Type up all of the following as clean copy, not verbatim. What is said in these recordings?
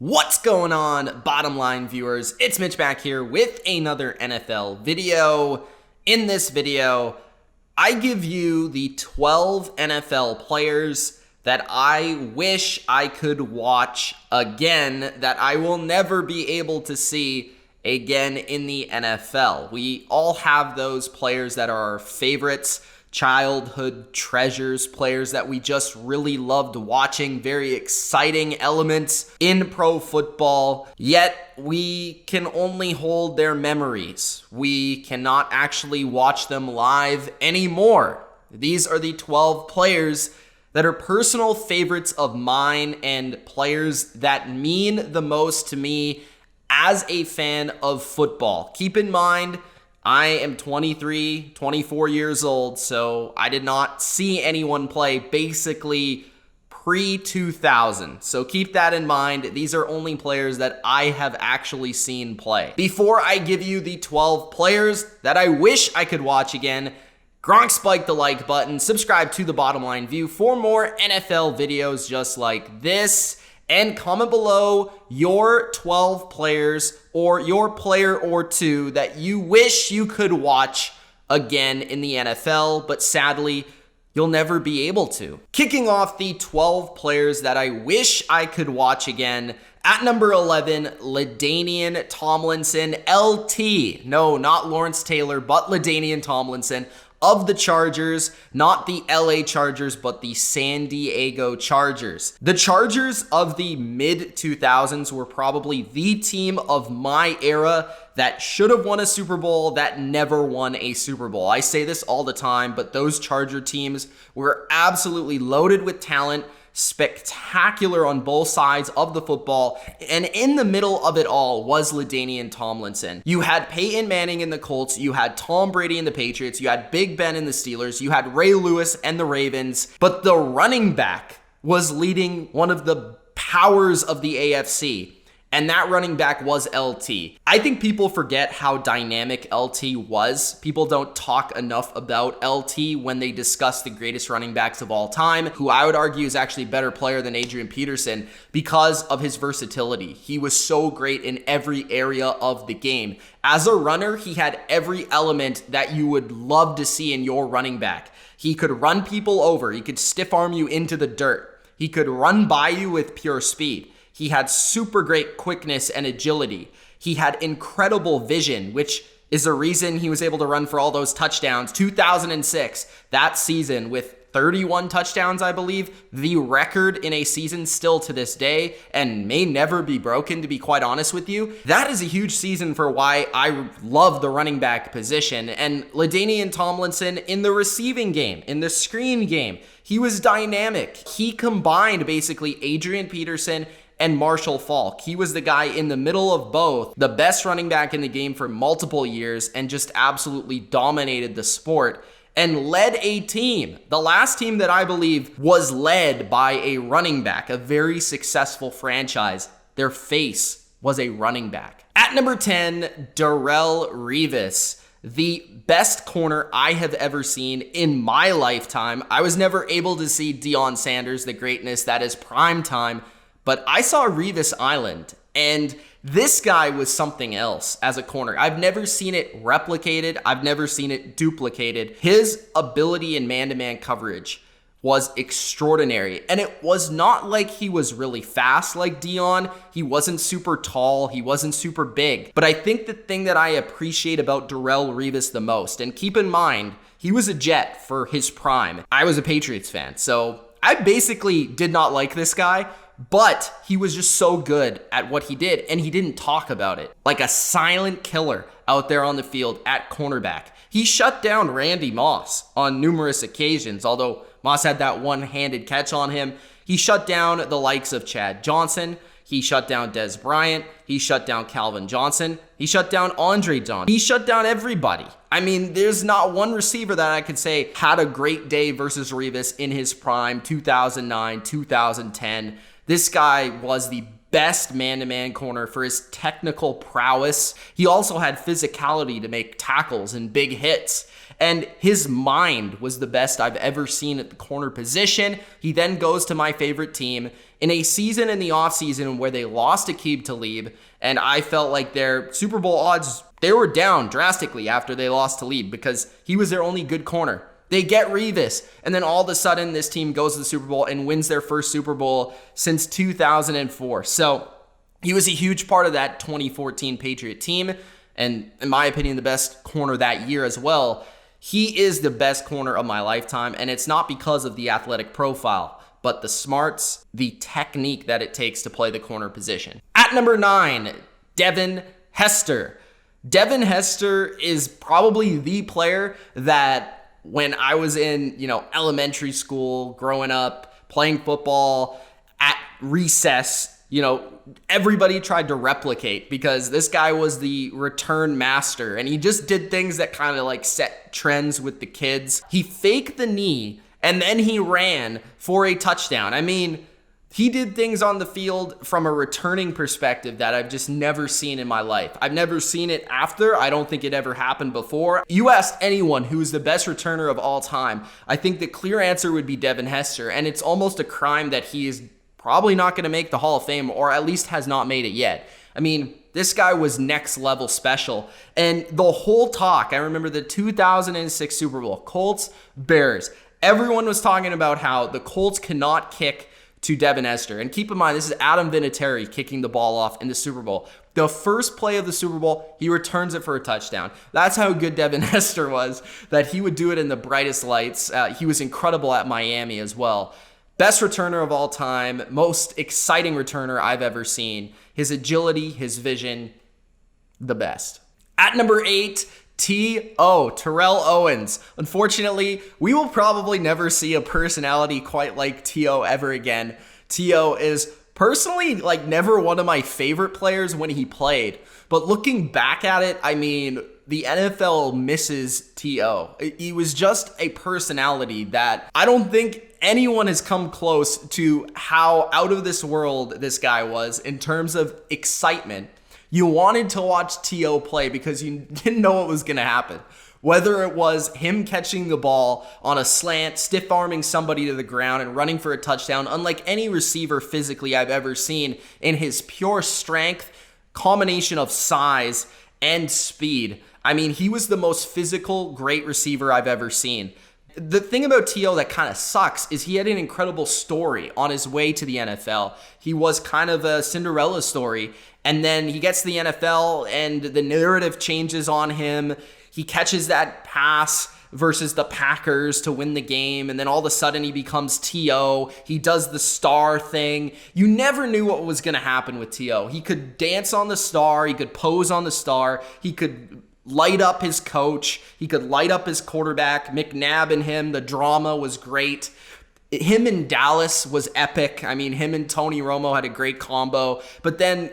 What's going on, bottom line viewers? It's Mitch back here with another NFL video. In this video, I give you the 12 NFL players that I wish I could watch again, that I will never be able to see again in the NFL. We all have those players that are our favorites, childhood treasures, players that we just really loved watching, very exciting elements in pro football, yet we can only hold their memories. We cannot actually watch them live anymore. These are the 12 players that are personal favorites of mine and players that mean the most to me as a fan of football. Keep in mind, I am 23, 24 years old, so I did not see anyone play basically pre-2000. So keep that in mind. These are only players that I have actually seen play. Before I give you the 12 players that I wish I could watch again, Gronk spike the like button, subscribe to The Bottom Line View for more NFL videos just like this, and comment below your 12 players or your player or two that you wish you could watch again in the NFL, but sadly, you'll never be able to. Kicking off the 12 players that I wish I could watch again, at number 11, LaDainian Tomlinson, LT. No, not Lawrence Taylor, but LaDainian Tomlinson of the Chargers, not the LA Chargers, but the San Diego Chargers. The Chargers of the mid-2000s were probably the team of my era that should have won a Super Bowl that never won a Super Bowl. I say this all the time, but those Charger teams were absolutely loaded with talent, spectacular on both sides of the football, and in the middle of it all was LaDainian Tomlinson. You had Peyton Manning in the Colts, you had Tom Brady in the Patriots, you had Big Ben in the Steelers, you had Ray Lewis and the Ravens, but the running back was leading one of the powers of the AFC. And that running back was LT. I think people forget how dynamic LT was. People don't talk enough about LT when they discuss the greatest running backs of all time, who I would argue is actually a better player than Adrian Peterson because of his versatility. He was so great in every area of the game. As a runner, he had every element that you would love to see in your running back. He could run people over. He could stiff arm you into the dirt. He could run by you with pure speed. He had super great quickness and agility. He had incredible vision, which is the reason he was able to run for all those touchdowns. 2006, that season with 31 touchdowns, I believe, the record in a season still to this day, and may never be broken, to be quite honest with you. That is a huge season for why I love the running back position. And LaDainian Tomlinson in the receiving game, in the screen game, he was dynamic. He combined basically Adrian Peterson and Marshall Faulk. He was the guy in the middle of both, the best running back in the game for multiple years, and just absolutely dominated the sport and led a team. The last team that I believe was led by a running back, a very successful franchise. Their face was a running back. At number 10, Darrell Rivas, the best corner I have ever seen in my lifetime. I was never able to see Deion Sanders, the greatness that is prime time, but I saw Rivas Island, and this guy was something else as a corner. I've never seen it replicated. I've never seen it duplicated. His ability in man-to-man coverage was extraordinary, and it was not like he was really fast like Deion. He wasn't super tall. He wasn't super big. But I think the thing that I appreciate about Darrell Rivas the most, and keep in mind, he was a Jet for his prime. I was a Patriots fan, so I basically did not like this guy, but he was just so good at what he did, and he didn't talk about it. Like a silent killer out there on the field at cornerback. He shut down Randy Moss on numerous occasions, although Moss had that one-handed catch on him. He shut down the likes of Chad Johnson. He shut down Dez Bryant. He shut down Calvin Johnson. He shut down Andre Johnson. He shut down everybody. I mean, there's not one receiver that I could say had a great day versus Rivas in his prime, 2009, 2010. This guy was the best man-to-man corner for his technical prowess. He also had physicality to make tackles and big hits. And his mind was the best I've ever seen at the corner position. He then goes to my favorite team in a season in the offseason where they lost Aqib Talib, and I felt like their Super Bowl odds, they were down drastically after they lost Talib because he was their only good corner. They get Rivas, and then all of a sudden this team goes to the Super Bowl and wins their first Super Bowl since 2004. So he was a huge part of that 2014 Patriot team, and in my opinion, the best corner that year as well. He is the best corner of my lifetime, and it's not because of the athletic profile, but the smarts, the technique that it takes to play the corner position. At number 9, Devin Hester. Devin Hester is probably the player that when I was in, elementary school, growing up, playing football at recess, everybody tried to replicate because this guy was the return master and he just did things that kind of like set trends with the kids. He faked the knee and then he ran for a touchdown. I mean, he did things on the field from a returning perspective that I've just never seen in my life. I've never seen it after. I don't think it ever happened before. You asked anyone who is the best returner of all time, I think the clear answer would be Devin Hester, and it's almost a crime that he is probably not going to make the Hall of Fame, or at least has not made it yet. I mean, this guy was next level special. And the whole talk, I remember the 2006 Super Bowl, Colts, Bears. Everyone was talking about how the Colts cannot kick to Devin Hester. And keep in mind, this is Adam Vinatieri kicking the ball off in the Super Bowl. The first play of the Super Bowl, he returns it for a touchdown. That's how good Devin Hester was, that he would do it in the brightest lights. He was incredible at Miami as well. Best returner of all time, most exciting returner I've ever seen. His agility, his vision, the best. At number 8, T.O., Terrell Owens. Unfortunately, we will probably never see a personality quite like T.O. ever again. T.O. is personally never one of my favorite players when he played. But looking back at it, I mean, the NFL misses T.O. He was just a personality that I don't think anyone has come close to how out of this world this guy was in terms of excitement. You wanted to watch T.O. play because you didn't know what was going to happen. Whether it was him catching the ball on a slant, stiff-arming somebody to the ground and running for a touchdown, unlike any receiver physically I've ever seen, in his pure strength, combination of size and speed. I mean, he was the most physical, great receiver I've ever seen. The thing about T.O. that kind of sucks is he had an incredible story on his way to the NFL. He was kind of a Cinderella story, and then he gets to the NFL and the narrative changes on him. He catches that pass versus the Packers to win the game, and then all of a sudden he becomes T.O. He does the star thing. You never knew what was going to happen with T.O. He could dance on the star, he could pose on the star, he could light up his coach, he could light up his quarterback. McNabb and him, the drama was great. Him in Dallas was epic. I mean, him and Tony Romo had a great combo. But then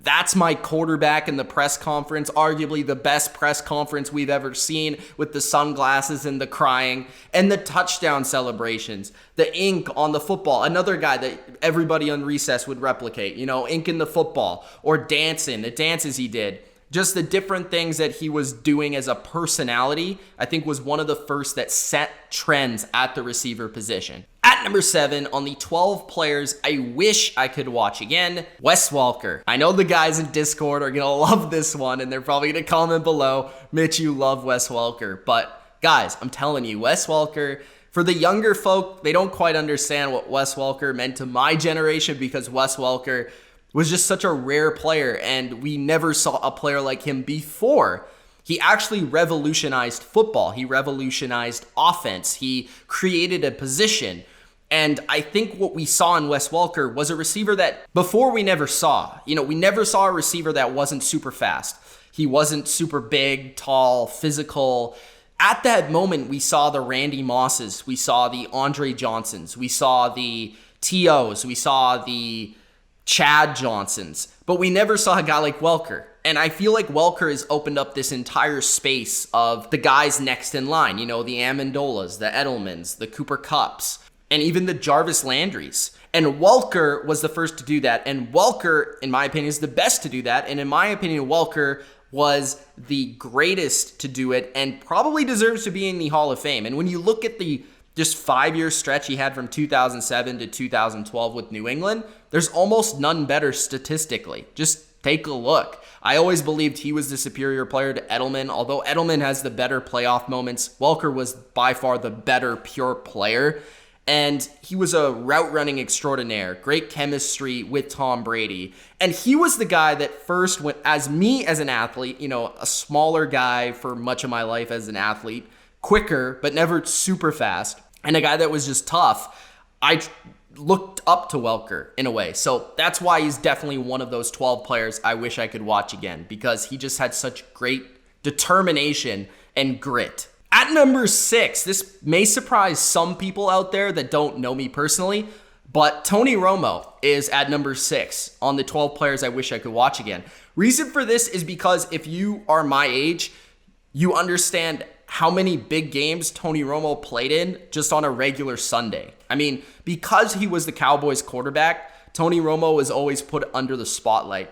that's my quarterback in the press conference, arguably the best press conference we've ever seen, with the sunglasses and the crying and the touchdown celebrations, the ink on the football. Another guy that everybody on recess would replicate, ink in the football, or dancing, the dances he did. Just the different things that he was doing as a personality, I think was one of the first that set trends at the receiver position. At number 7, on the 12 players I wish I could watch again, Wes Welker. I know the guys in Discord are going to love this one, and they're probably going to comment below, Mitch, you love Wes Welker. But guys, I'm telling you, Wes Welker, for the younger folk, they don't quite understand what Wes Welker meant to my generation, because Wes Welker was just such a rare player, and we never saw a player like him before. He actually revolutionized football. He revolutionized offense. He created a position. And I think what we saw in Wes Welker was a receiver that before we never saw. We never saw a receiver that wasn't super fast. He wasn't super big, tall, physical. At that moment, we saw the Randy Mosses. We saw the Andre Johnsons. We saw the T.O.s. We saw the Chad Johnsons, but we never saw a guy like Welker. And I feel like Welker has opened up this entire space of the guys next in line, the Amendolas, the Edelmans, the Cooper Kupps, and even the Jarvis Landrys. And Welker was the first to do that. And Welker, in my opinion, is the best to do that. And in my opinion, Welker was the greatest to do it and probably deserves to be in the Hall of Fame. And when you look at the just 5-year stretch he had from 2007 to 2012 with New England, there's almost none better statistically. Just take a look. I always believed he was the superior player to Edelman. Although Edelman has the better playoff moments, Welker was by far the better pure player. And he was a route running extraordinaire, great chemistry with Tom Brady. And he was the guy that first went, as an athlete, a smaller guy for much of my life as an athlete, quicker, but never super fast, and a guy that was just tough. I looked up to Welker in a way. So that's why he's definitely one of those 12 players I wish I could watch again, because he just had such great determination and grit. At number 6, this may surprise some people out there that don't know me personally, but Tony Romo is at number 6 on the 12 players I wish I could watch again. Reason for this is because if you are my age, you understand how many big games Tony Romo played in just on a regular Sunday. I mean, because he was the Cowboys quarterback, Tony Romo was always put under the spotlight.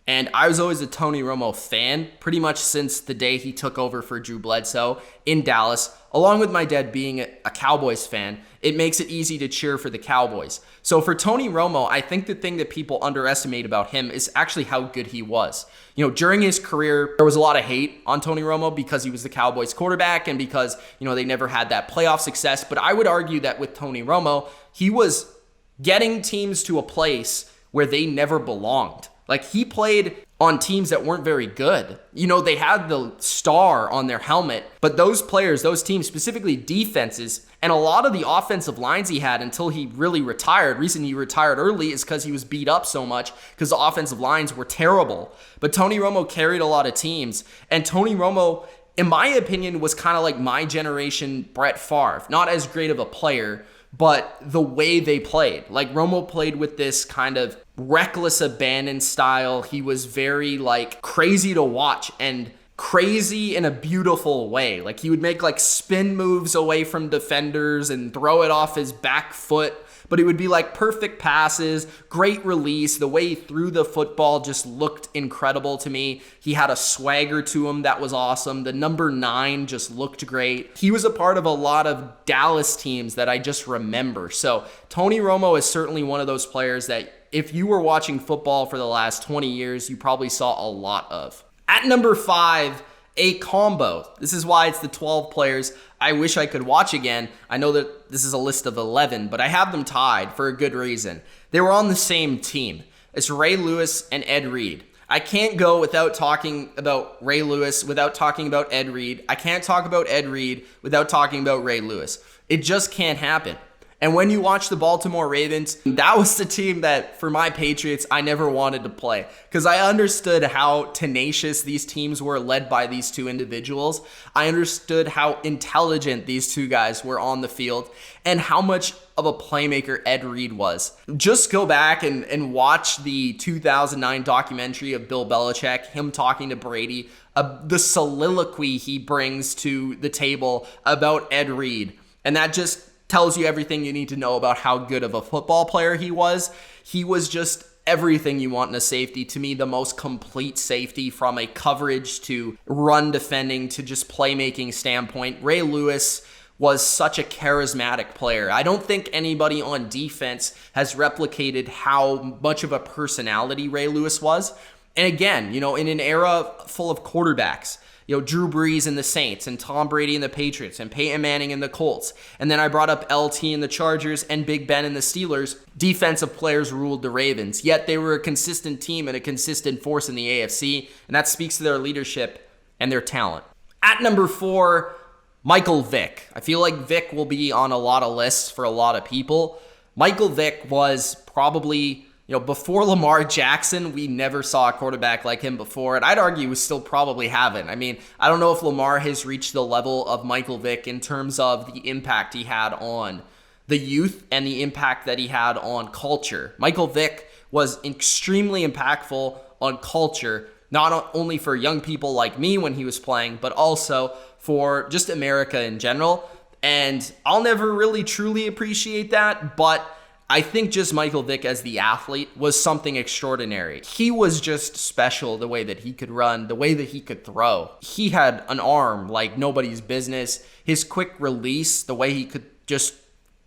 And I was always a Tony Romo fan, pretty much since the day he took over for Drew Bledsoe in Dallas. Along with my dad being a Cowboys fan, it makes it easy to cheer for the Cowboys. So for Tony Romo, I think the thing that people underestimate about him is actually how good he was. During his career, there was a lot of hate on Tony Romo because he was the Cowboys quarterback and because, they never had that playoff success. But I would argue that with Tony Romo, he was getting teams to a place where they never belonged. Like, he played on teams that weren't very good. They had the star on their helmet, but those players, those teams, specifically defenses, and a lot of the offensive lines he had until he really retired. Reason he retired early is because he was beat up so much because the offensive lines were terrible. But Tony Romo carried a lot of teams, and Tony Romo, in my opinion, was kind of like my generation Brett Favre. Not as great of a player, but the way they played. Like, Romo played with this kind of reckless abandon style. He was very crazy to watch and crazy in a beautiful way. Like, he would make spin moves away from defenders and throw it off his back foot, but it would be perfect passes, great release. The way he threw the football just looked incredible to me. He had a swagger to him that was awesome. The number 9 just looked great. He was a part of a lot of Dallas teams that I just remember. So Tony Romo is certainly one of those players that if you were watching football for the last 20 years, you probably saw a lot of. At number 5, a combo. This is why it's the 12 players I wish I could watch again. I know that this is a list of 11, but I have them tied for a good reason. They were on the same team. It's Ray Lewis and Ed Reed. I can't go without talking about Ray Lewis without talking about Ed Reed. I can't talk about Ed Reed without talking about Ray Lewis. It just can't happen. And when you watch the Baltimore Ravens, that was the team that, for my Patriots, I never wanted to play. Because I understood how tenacious these teams were led by these two individuals. I understood how intelligent these two guys were on the field and how much of a playmaker Ed Reed was. Just go back and watch the 2009 documentary of Bill Belichick, him talking to Brady, the soliloquy he brings to the table about Ed Reed. And that just tells you everything you need to know about how good of a football player he was. He was just everything you want in a safety. To me, the most complete safety from a coverage to run defending to just playmaking standpoint. Ray Lewis was such a charismatic player. I don't think anybody on defense has replicated how much of a personality Ray Lewis was. And again, in an era full of quarterbacks, Drew Brees and the Saints, and Tom Brady and the Patriots, and Peyton Manning and the Colts. And then I brought up LT and the Chargers and Big Ben and the Steelers. Defensive players ruled the Ravens, yet they were a consistent team and a consistent force in the AFC, and that speaks to their leadership and their talent. At number 4, Michael Vick. I feel like Vick will be on a lot of lists for a lot of people. Michael Vick was probably, before Lamar Jackson, we never saw a quarterback like him before. And I'd argue we still probably haven't. I mean, I don't know if Lamar has reached the level of Michael Vick in terms of the impact he had on the youth and the impact that he had on culture. Michael Vick was extremely impactful on culture, not only for young people like me when he was playing, but also for just America in general. And I'll never really truly appreciate that, but I think just Michael Vick as the athlete was something extraordinary. He was just special the way that he could run, the way that he could throw. He had an arm like nobody's business. His quick release, the way he could just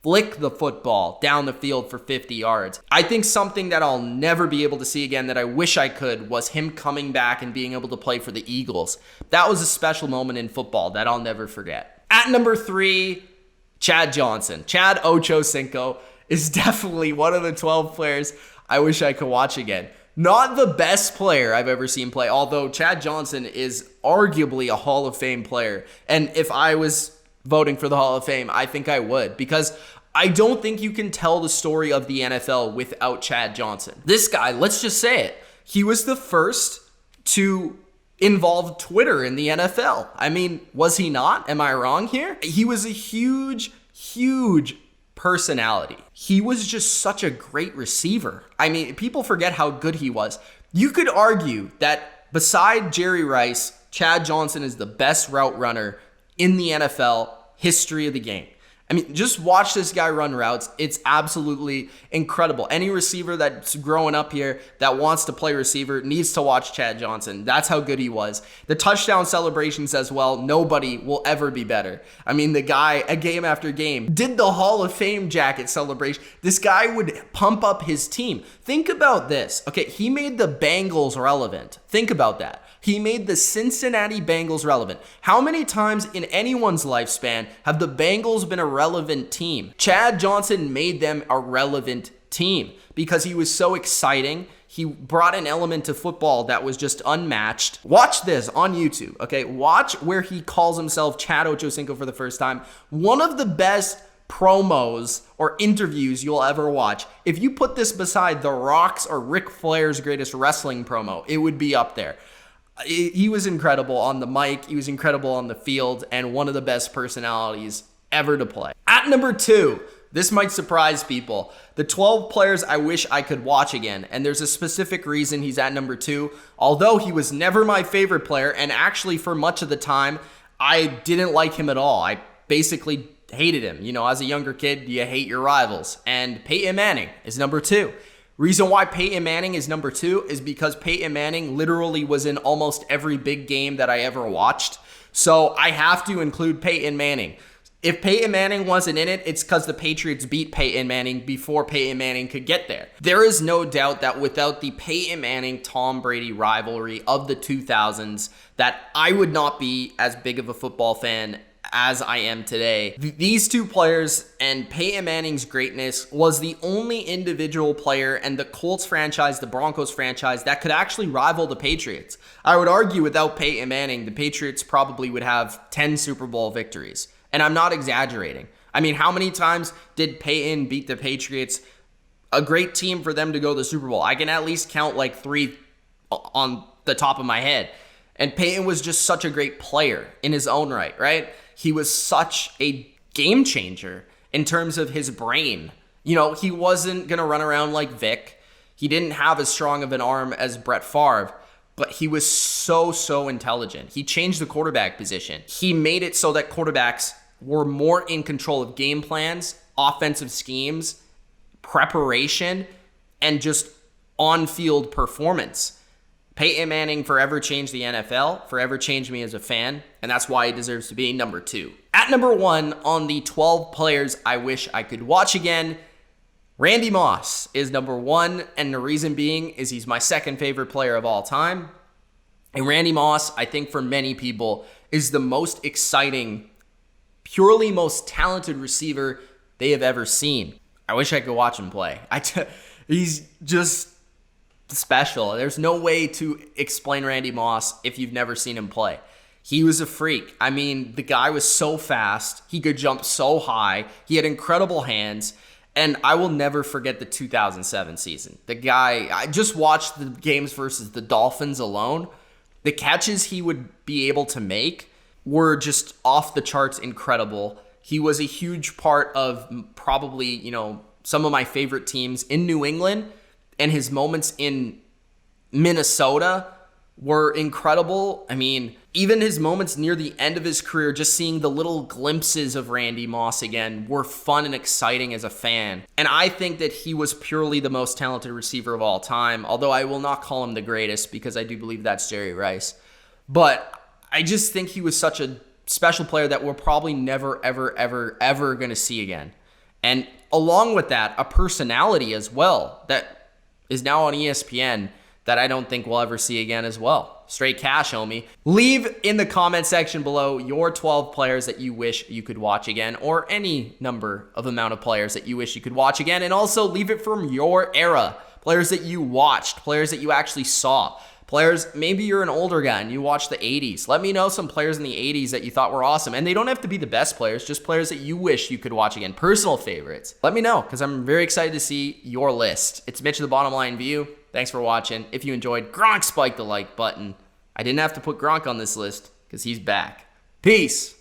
flick the football down the field for 50 yards. I think something that I'll never be able to see again that I wish I could was him coming back and being able to play for the Eagles. That was a special moment in football that I'll never forget. At number 3, Chad Johnson. Chad Ochocinco is definitely one of the 12 players I wish I could watch again. Not the best player I've ever seen play, although Chad Johnson is arguably a Hall of Fame player. And if I was voting for the Hall of Fame, I think I would, because I don't think you can tell the story of the NFL without Chad Johnson. This guy, let's just say it, he was the first to involve Twitter in the NFL. I mean, was he not? Am I wrong here? He was a huge personality. He was just such a great receiver. I mean, people forget how good he was. You could argue that beside Jerry Rice, Chad Johnson is the best route runner in the NFL history of the game. I mean, just watch this guy run routes. It's absolutely incredible. Any receiver that's growing up here that wants to play receiver needs to watch Chad Johnson. That's how good he was. The touchdown celebrations as well, nobody will ever be better. I mean, the guy, a game after game, did the Hall of Fame jacket celebration. This guy would pump up his team. Think about this. Okay, he made the Bengals relevant. Think about that. He made the Cincinnati Bengals relevant. How many times in anyone's lifespan have the Bengals been a relevant team? Chad Johnson made them a relevant team because he was so exciting. He brought an element to football that was just unmatched. Watch this on YouTube, okay? Watch where he calls himself Chad Ochocinco for the first time. One of the best promos or interviews you'll ever watch. If you put this beside The Rock's or Ric Flair's greatest wrestling promo, it would be up there. He was incredible on the mic. He was incredible on the field, and one of the best personalities ever to play. At number 2, this might surprise people. The 12 players I wish I could watch again, and there's a specific reason he's at number 2. Although he was never my favorite player, and actually for much of the time, I didn't like him at all. I basically hated him. You know, as a younger kid, you hate your rivals. And Peyton Manning is number 2. Reason why Peyton Manning is number 2 is because Peyton Manning literally was in almost every big game that I ever watched. So I have to include Peyton Manning. If Peyton Manning wasn't in it, it's because the Patriots beat Peyton Manning before Peyton Manning could get there. There is no doubt that without the Peyton Manning-Tom Brady rivalry of the 2000s, that I would not be as big of a football fan as I am today. These two players and Peyton Manning's greatness was the only individual player and the Colts franchise, the Broncos franchise, that could actually rival the Patriots. I would argue without Peyton Manning, the Patriots probably would have 10 Super Bowl victories. And I'm not exaggerating. I mean, how many times did Peyton beat the Patriots? A great team for them to go to the Super Bowl. I can at least count like 3 on the top of my head. And Peyton was just such a great player in his own right? He was such a game changer in terms of his brain. You know, he wasn't going to run around like Vick. He didn't have as strong of an arm as Brett Favre, but he was so intelligent. He changed the quarterback position. He made it so that quarterbacks were more in control of game plans, offensive schemes, preparation, and just on-field performance. Peyton Manning forever changed the NFL, forever changed me as a fan, and that's why he deserves to be number 2. At number 1 on the 12 players I wish I could watch again, Randy Moss is number 1, and the reason being is he's my second favorite player of all time. And Randy Moss, I think for many people, is the most exciting, purely most talented receiver they have ever seen. I wish I could watch him play. He's just special. There's no way to explain Randy Moss if you've never seen him play. He was a freak. I mean, the guy was so fast. He could jump so high. He had incredible hands. And I will never forget the 2007 season. The guy, I just watched the games versus the Dolphins alone. The catches he would be able to make were just off the charts incredible. He was a huge part of probably, you know, some of my favorite teams in New England. And his moments in Minnesota were incredible. I mean, even his moments near the end of his career, just seeing the little glimpses of Randy Moss again were fun and exciting as a fan. And I think that he was purely the most talented receiver of all time, although I will not call him the greatest because I do believe that's Jerry Rice. But I just think he was such a special player that we're probably never, ever, ever, ever going to see again. And along with that, a personality as well that is now on ESPN that I don't think we'll ever see again as well. Straight cash, homie. Leave in the comment section below your 12 players that you wish you could watch again, or any number of amount of players that you wish you could watch again. And also leave it from your era. Players that you watched, players that you actually saw. Players, maybe you're an older guy and you watched the 80s. Let me know some players in the 80s that you thought were awesome. And they don't have to be the best players, just players that you wish you could watch again. Personal favorites. Let me know, because I'm very excited to see your list. It's Mitch of the Bottom Line View. Thanks for watching. If you enjoyed, Gronk spike the like button. I didn't have to put Gronk on this list because he's back. Peace.